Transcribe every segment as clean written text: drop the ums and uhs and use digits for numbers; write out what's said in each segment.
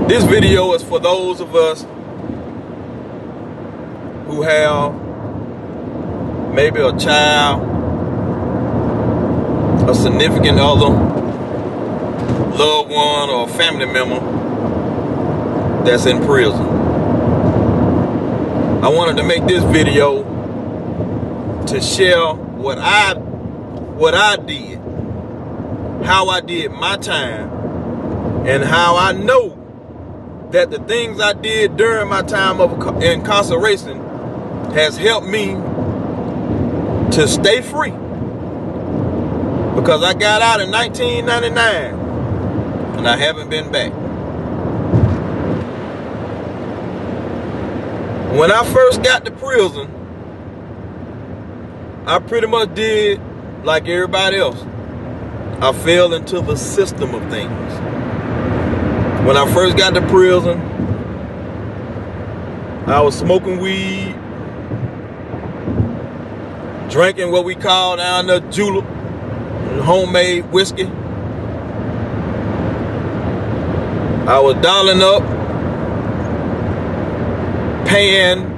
This video is for those of us who have maybe a child, a significant other, loved one, or a family member that's in prison. I wanted to make this video to share what I did, how I did my time, and how I know that the things I did during my time of incarceration has helped me to stay free. Because I got out in 1999 and I haven't been back. When I first got to prison, I pretty much did like everybody else. I fell into the system of things. When I first got to prison, I was smoking weed, drinking what we call down there julep, homemade whiskey. I was dialing up, paying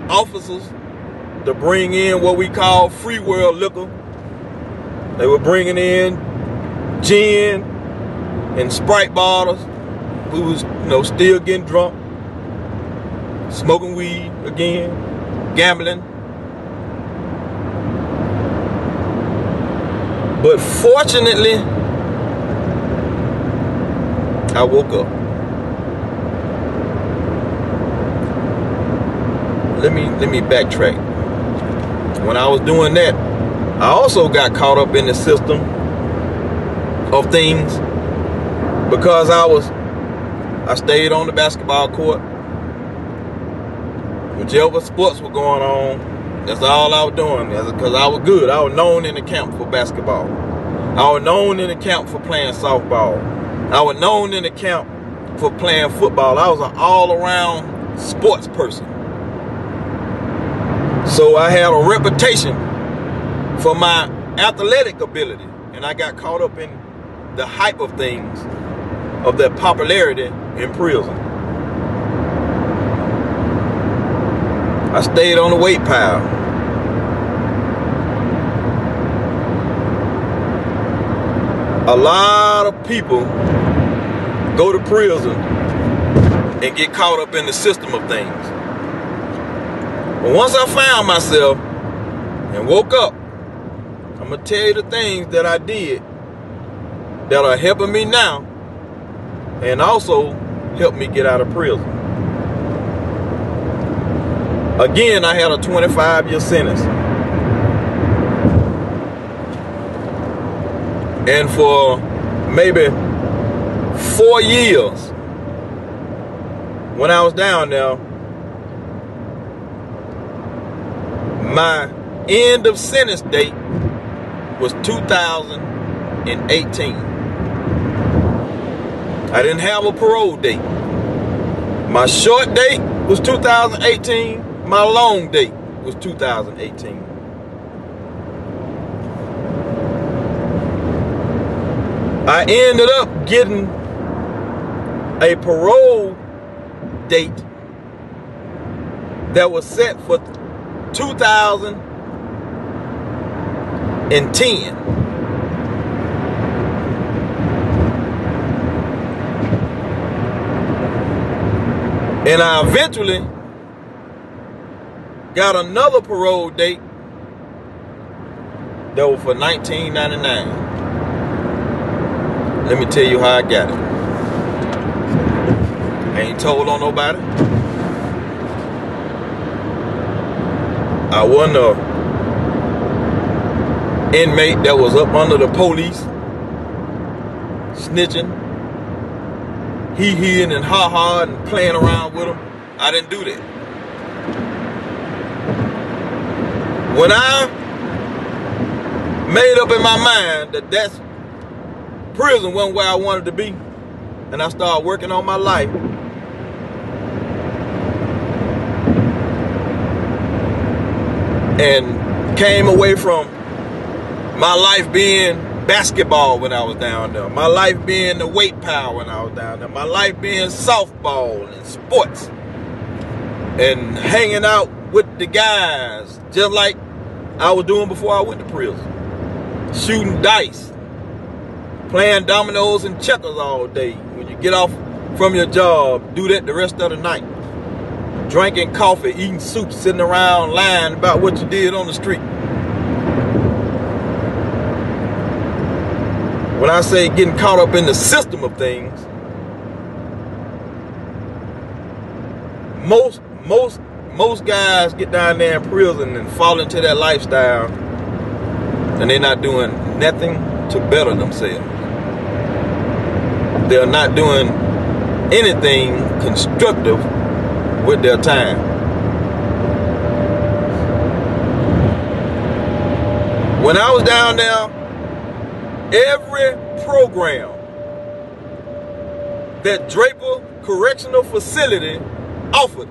officers to bring in what we call free world liquor. They were bringing in gin and Sprite bottles. We was, still getting drunk, smoking weed again, gambling. But fortunately, I woke up. Let me backtrack. When I was doing that, I also got caught up in the system of things because I stayed on the basketball court. Whichever sports were going on, that's all I was doing, because I was good. I was known in the camp for basketball. I was known in the camp for playing softball. I was known in the camp for playing football. I was an all-around sports person. So I had a reputation for my athletic ability, and I got caught up in the hype of things, of that popularity in prison. I stayed on the weight pile. A lot of people go to prison and get caught up in the system of things. But once I found myself and woke up, I'm going to tell you the things that I did that are helping me now and also helped me get out of prison. Again, I had a 25-year sentence. And for maybe 4 years, when I was down there, my end of sentence date was 2018. I didn't have a parole date. My short date was 2018. My long date was 2018. I ended up getting a parole date that was set for 2010. And I eventually got another parole date that was for 1999. Let me tell you how I got it. I ain't told on nobody. I wasn't an inmate that was up under the police, snitching, hee-heeing and ha-ha and playing around with them. I didn't do that. When I made up in my mind that prison wasn't where I wanted to be, and I started working on my life, and came away from my life being basketball when I was down there. My life being the weight power when I was down there. My life being softball and sports. And hanging out with the guys. Just like I was doing before I went to prison. Shooting dice. Playing dominoes and checkers all day. When you get off from your job, do that the rest of the night. Drinking coffee, eating soup, sitting around lying about what you did on the street. When I say getting caught up in the system of things, most guys get down there in prison and fall into that lifestyle, and they're not doing nothing to better themselves. They're not doing anything constructive with their time. When I was down there, every program that Draper Correctional Facility offered,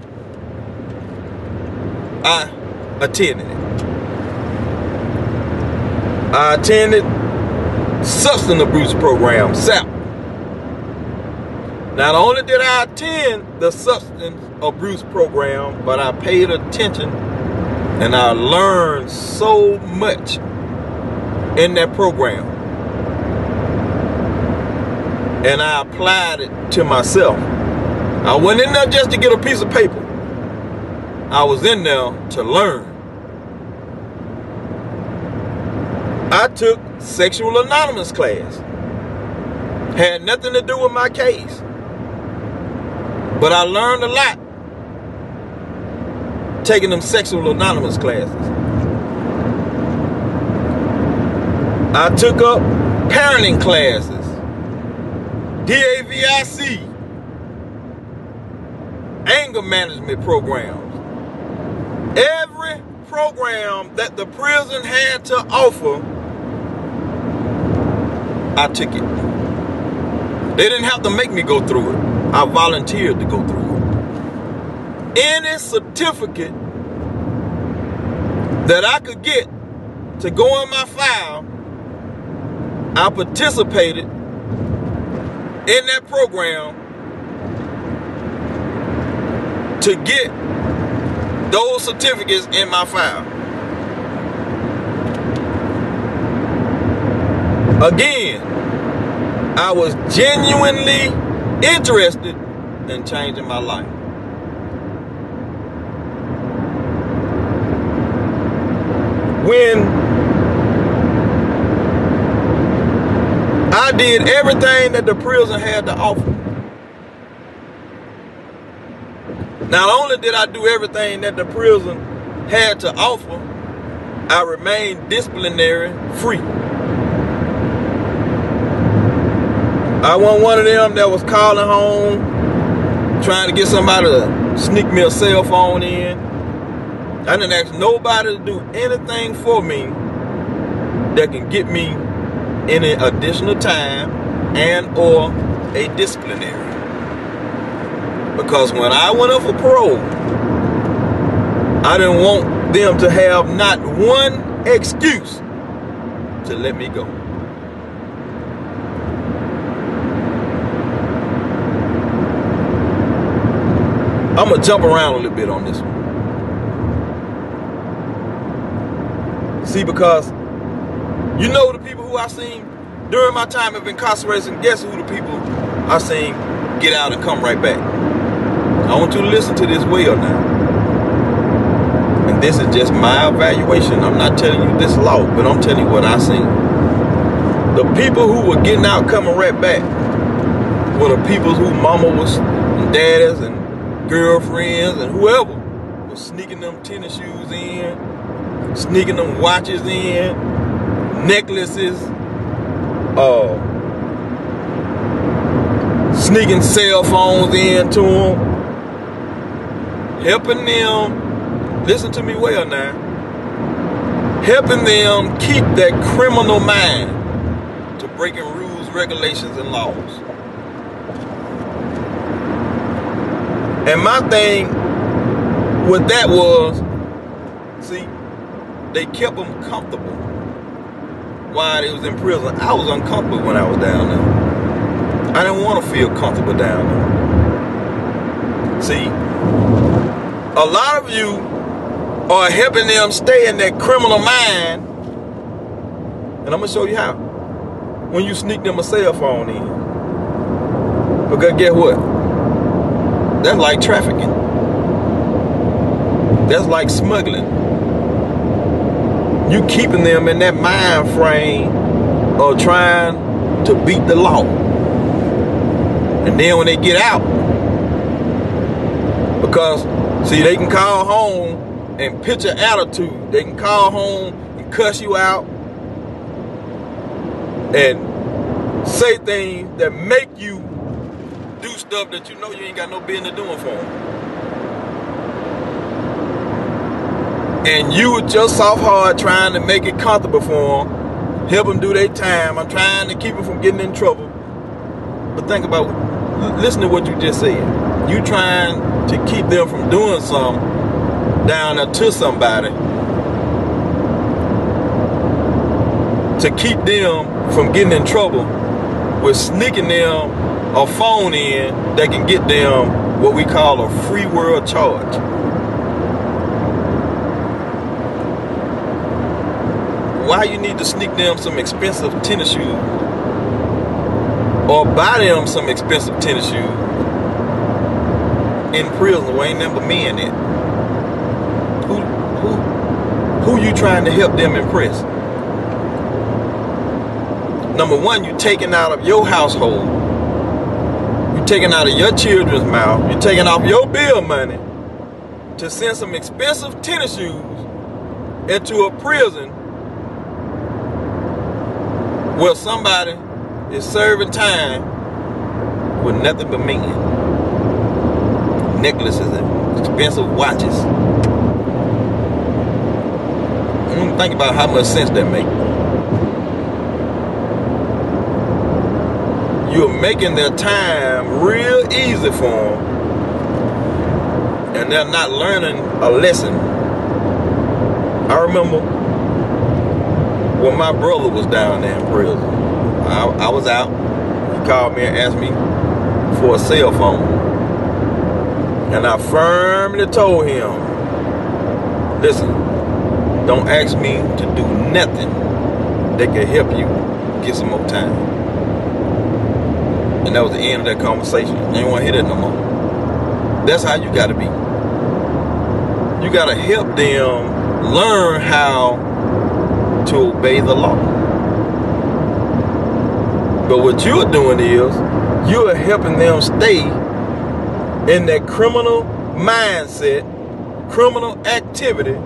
I attended it. I attended substance abuse program, SAP. Not only did I attend the substance abuse program, but I paid attention and I learned so much in that program. And I applied it to myself. I went in there just to get a piece of paper. I was in there to learn. I took Sexual Anonymous class. Had nothing to do with my case. But I learned a lot taking them Sexual Anonymous classes. I took up parenting classes. DAVIC, anger management programs. Every program that the prison had to offer, I took it. They didn't have to make me go through it. I volunteered to go through it. Any certificate that I could get to go in my file, I participated in that program to get those certificates in my file. Again, I was genuinely interested in changing my life. When I did everything that the prison had to offer. Not only did I do everything that the prison had to offer, I remained disciplinary free. I wasn't one of them that was calling home, trying to get somebody to sneak me a cell phone in. I didn't ask nobody to do anything for me that can get me any additional time and or a disciplinary. Because when I went up for parole, I didn't want them to have not one excuse to let me go. I'm gonna jump around a little bit on this one. See, because you know the people who I seen during my time of incarceration, guess who the people I seen get out and come right back? I want you to listen to this well now. And this is just my evaluation. I'm not telling you this law, but I'm telling you what I seen. The people who were getting out coming right back were the people who mama was, and daddies and girlfriends and whoever was sneaking them tennis shoes in, sneaking them watches in, necklaces, sneaking cell phones in to them, helping them, listen to me well now, helping them keep that criminal mind to breaking rules, regulations, and laws. And my thing with that was, see, they kept them comfortable while they was in prison, I was uncomfortable when I was down there. I didn't want to feel comfortable down there. See, a lot of you are helping them stay in that criminal mind, and I'm gonna show you how. When you sneak them a cell phone in, because guess what? That's like trafficking. That's like smuggling. You keeping them in that mind frame of trying to beat the law. And then when they get out, because, see, they can call home and pitch an attitude. They can call home and cuss you out and say things that make you do stuff that you know you ain't got no business doing for them. And you with your soft heart trying to make it comfortable for them, help them do their time. I'm trying to keep them from getting in trouble. But think about, listen to what you just said. You trying to keep them from doing something down there to somebody, to keep them from getting in trouble with sneaking them a phone in that can get them what we call a free world charge. Why you need to sneak them some expensive tennis shoes or buy them some expensive tennis shoes in prison where ain't never men in? Who you trying to help them impress? Number one, you taking out of your household. You taking out of your children's mouth. You taking off your bill money to send some expensive tennis shoes into a prison where somebody is serving time with nothing but men. Necklaces and expensive watches. Think about how much sense that makes. You're making their time real easy for them, and they're not learning a lesson. I remember when my brother was down there in prison. I was out. He called me and asked me for a cell phone, and I firmly told him, listen, don't ask me to do nothing that can help you get some more time. And that was the end of that conversation. I didn't want to hear that no more. That's how you got to be. You got to help them learn how to obey the law. But what you're doing is you're helping them stay in that criminal mindset, criminal activity,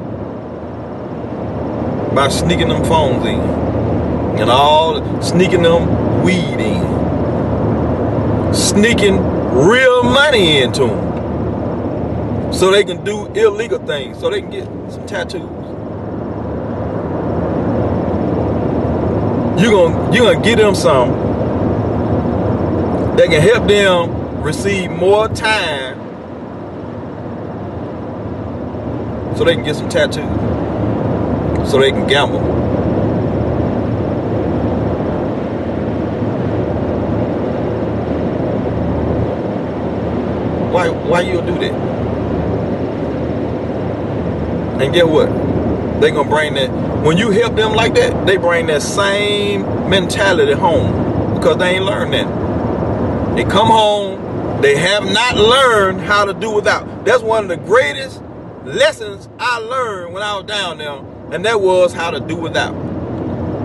by sneaking them phones in and sneaking them weed in, sneaking real money into them so they can do illegal things, so they can get some tattoos. You're gonna get them some that can help them receive more time so they can get some tattoos, so they can gamble. Why you'll do that? And get what? They gonna bring that. When you help them like that, they bring that same mentality home because they ain't learned that. They come home, they have not learned how to do without. That's one of the greatest lessons I learned when I was down there, and that was how to do without.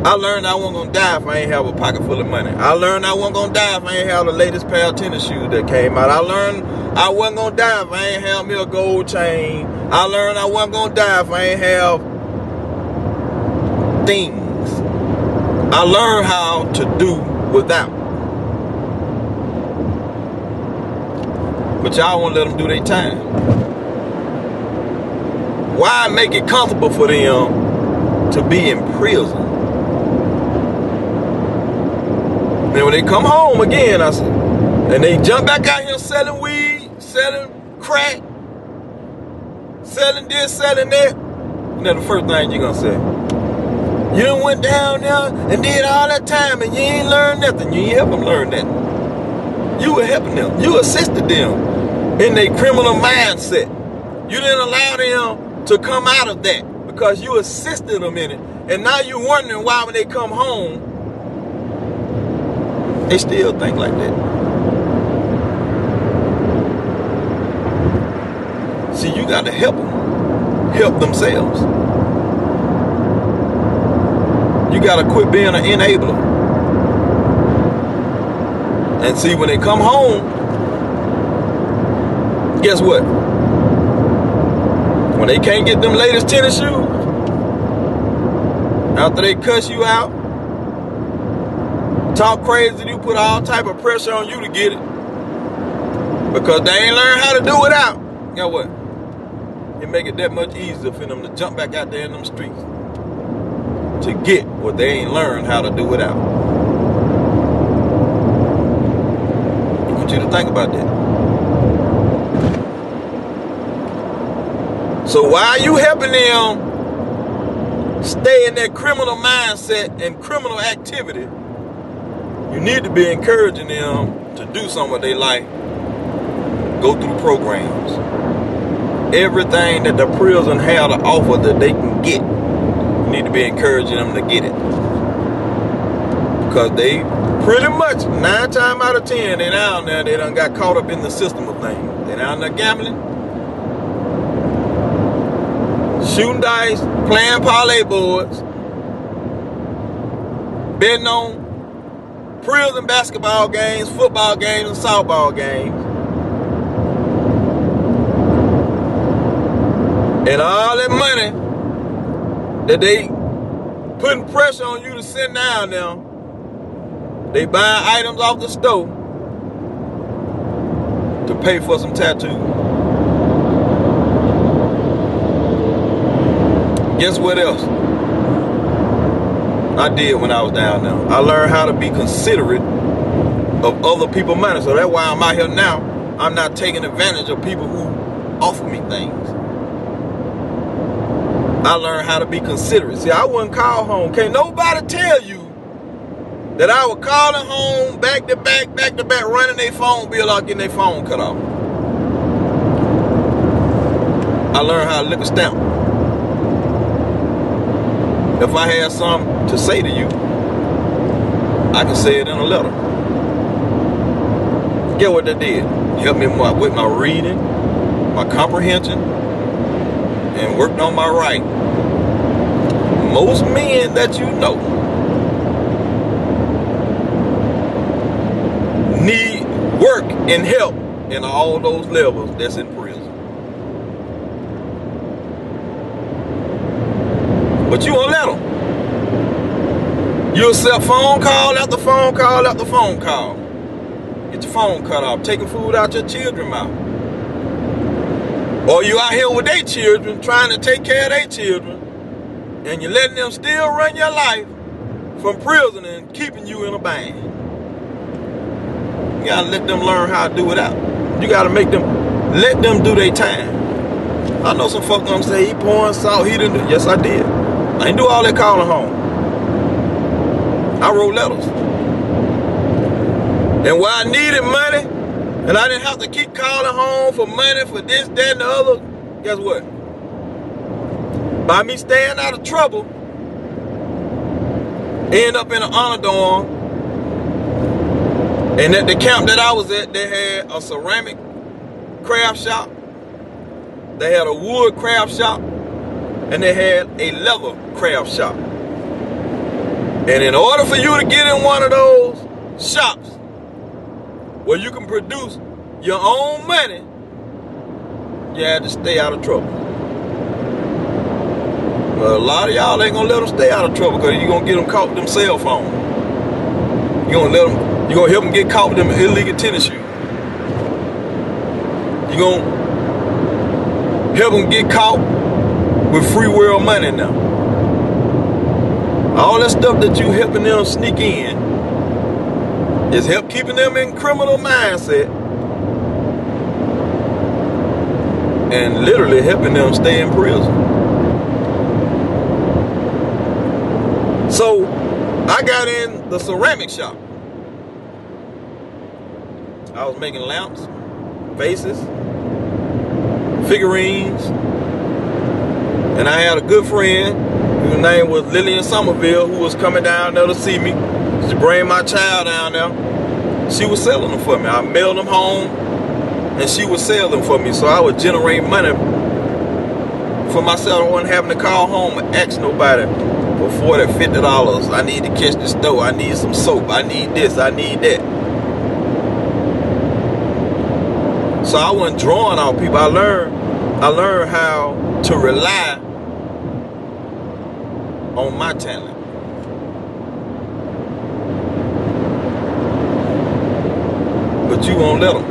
I learned I wasn't gonna die if I ain't have a pocket full of money. I learned I wasn't gonna die if I ain't have the latest pair of tennis shoes that came out. I learned I wasn't gonna die if I ain't have me a gold chain. I learned I wasn't gonna die if I ain't have things. I learned how to do without. But y'all won't let them do their time. Why make it comfortable for them to be in prison? Then when they come home again, I said, and they jump back out here selling weed, selling crack, selling this, selling that, and then the first thing you're gonna say, You done went down there and did all that time and you ain't learned nothing. You ain't help them learn that. You were helping them. You assisted them in their criminal mindset. You didn't allow them to come out of that because you assisted them in it. And now you're wondering why when they come home, they still think like that. See, you got to help them. Help themselves. You got to quit being an enabler. And see, when they come home, guess what? When they can't get them latest tennis shoes, after they cuss you out, talk crazy to you, put all type of pressure on you to get it, because they ain't learned how to do it out, guess what? It make it that much easier for them to jump back out there in them streets to get what they ain't learned how to do without. I want you to think about that. So why are you helping them stay in that criminal mindset and criminal activity? You need to be encouraging them to do something what they like. Go through programs. Everything that the prison have to offer that they can get, you need to be encouraging them to get it. Because they pretty much, 9 times out of 10, they down there, they done got caught up in the system of things. They down there gambling, shooting dice, playing parlay boards, betting on prison basketball games, football games, and softball games. And all that money that they putting pressure on you to send down there, they buying items off the store to pay for some tattoos. Guess what else I did when I was down there? I learned how to be considerate of other people's money. So that's why I'm out here now. I'm not taking advantage of people who offer me things. I learned how to be considerate. See, I wouldn't call home. Can't nobody tell you that I was calling home back to back, running their phone bill out, getting their phone cut off. I learned how to lick a stamp. If I had something to say to you, I can say it in a letter. Get what that did? Helped me with my reading, my comprehension, and worked on my writing. Most men that you know need work and help in all those levels that's in prison. But you won't let them. You accept phone call after phone call after phone call. Get your phone cut off, taking food out your children's mouth. Or you out here with their children, trying to take care of their children, and you're letting them still run your life from prison and keeping you in a bind. You gotta let them learn how to do it out. You gotta let them do their time. I know some folk gonna say he pouring salt, he didn't do. Yes, I did. I didn't do all that calling home. I wrote letters. And where I needed money, and I didn't have to keep calling home for money for this, that, and the other, guess what? By me staying out of trouble, end up in an honor dorm, and at the camp that I was at, they had a ceramic craft shop, they had a wood craft shop, and they had a leather craft shop. And in order for you to get in one of those shops where you can produce your own money, you had to stay out of trouble. But a lot of y'all ain't gonna let them stay out of trouble because you're gonna get them caught with them cell phones. You're gonna help them get caught with them illegal tennis shoes. You're gonna help them get caught with free world money now. All that stuff that you helping them sneak in is help keeping them in criminal mindset and literally helping them stay in prison. So I got in the ceramic shop. I was making lamps, vases, figurines, and I had a good friend whose name was Lillian Somerville, who was coming down there to see me. She bring my child down there. She was selling them for me. I mailed them home, and she would sell them for me, so I would generate money for myself. I wasn't having to call home and ask nobody for $40, $50. I need to catch the store. I need some soap. I need this. I need that. So I wasn't drawing on people. I learned how to rely on my talent. But you won't let them.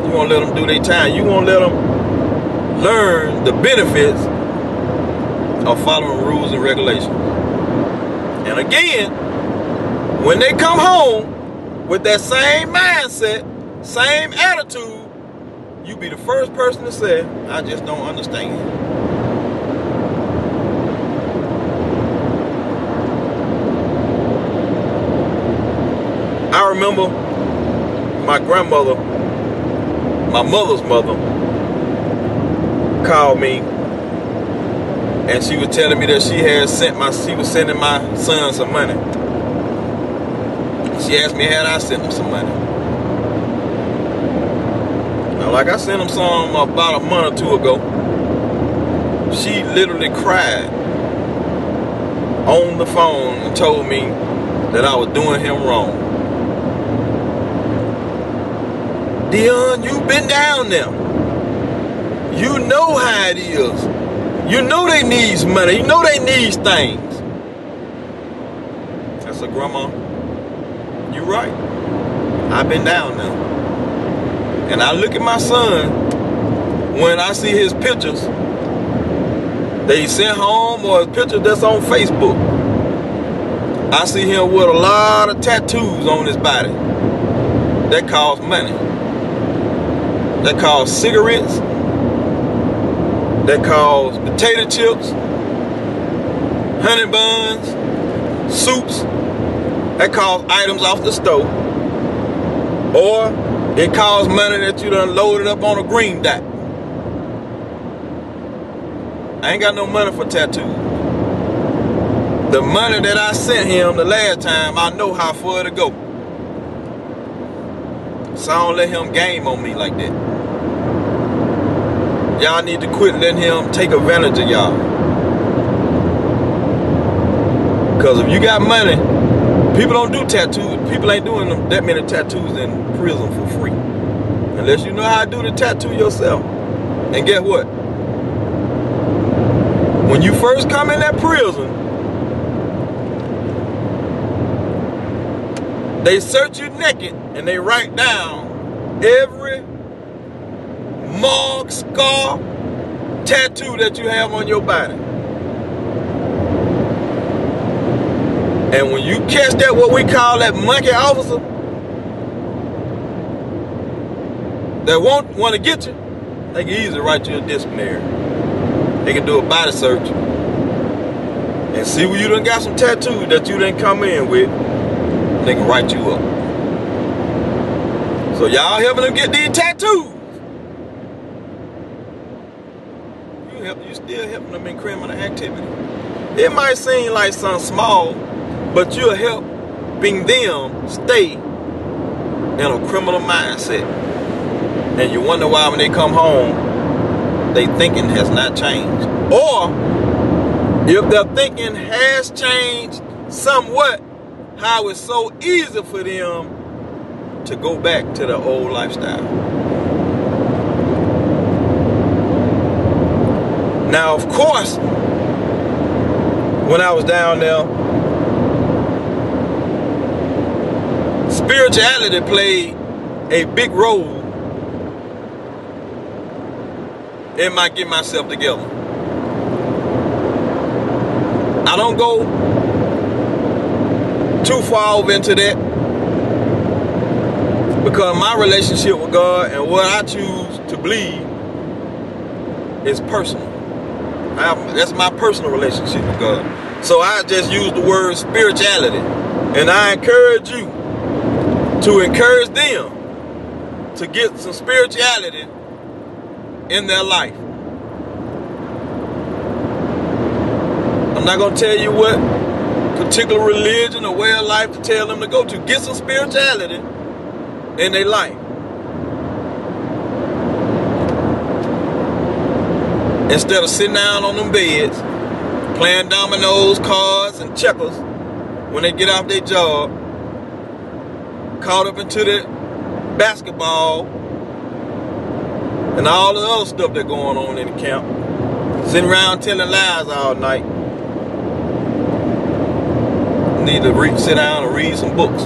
You won't let them do their time. You won't let them learn the benefits of following rules and regulations. And again, when they come home with that same mindset, same attitude, you be the first person to say, I just don't understand. I remember my grandmother, my mother's mother, called me, and she was telling me that she was sending my son some money. She asked me had I sent him some money. Now, like I sent him some about a month or two ago. She literally cried on the phone and told me that I was doing him wrong. Dion, you've been down there. You know how it is. You know they need money. You know they need things. I said, Grandma, you're right. I've been down there. And I look at my son when I see his pictures that he sent home or his picture that's on Facebook. I see him with a lot of tattoos on his body. That costs money. That costs cigarettes. That costs potato chips, honey buns, soups. That costs items off the stove. Or it costs money that you done loaded up on a green dot. I ain't got no money for tattoos. The money that I sent him the last time, I know how far to go. So I don't let him game on me like that. Y'all need to quit letting him take advantage of y'all. Because if you got money, people don't do tattoos. People ain't doing that many tattoos in prison for free. Unless you know how to do the tattoo yourself. And guess what? When you first come in that prison, they search you naked and they write down every mark, scar, tattoo that you have on your body. And when you catch that, what we call that monkey officer, that won't want to get you, they can easily write you a disciplinary. They can do a body search and see where you done got some tattoos that you didn't come in with. They can write you up. So y'all helping them get these tattoos. You still helping them in criminal activity. It might seem like something small, but you're helping them stay in a criminal mindset. And you wonder why when they come home, they thinking has not changed. Or if their thinking has changed somewhat, how it's so easy for them to go back to their old lifestyle. Now, of course, when I was down there, spirituality played a big role in my getting myself together. I don't go too far over into that because my relationship with God and what I choose to believe is personal. That's my personal relationship with God. So I just use the word spirituality. And I encourage you to encourage them to get some spirituality in their life. I'm not going to tell you what particular religion or way of life to tell them to go to. Get some spirituality in their life. Instead of sitting down on them beds, playing dominoes, cards, and checkers when they get off their job, caught up into the basketball and all the other stuff that's going on in the camp, sitting around telling lies all night. Need to sit down and read some books.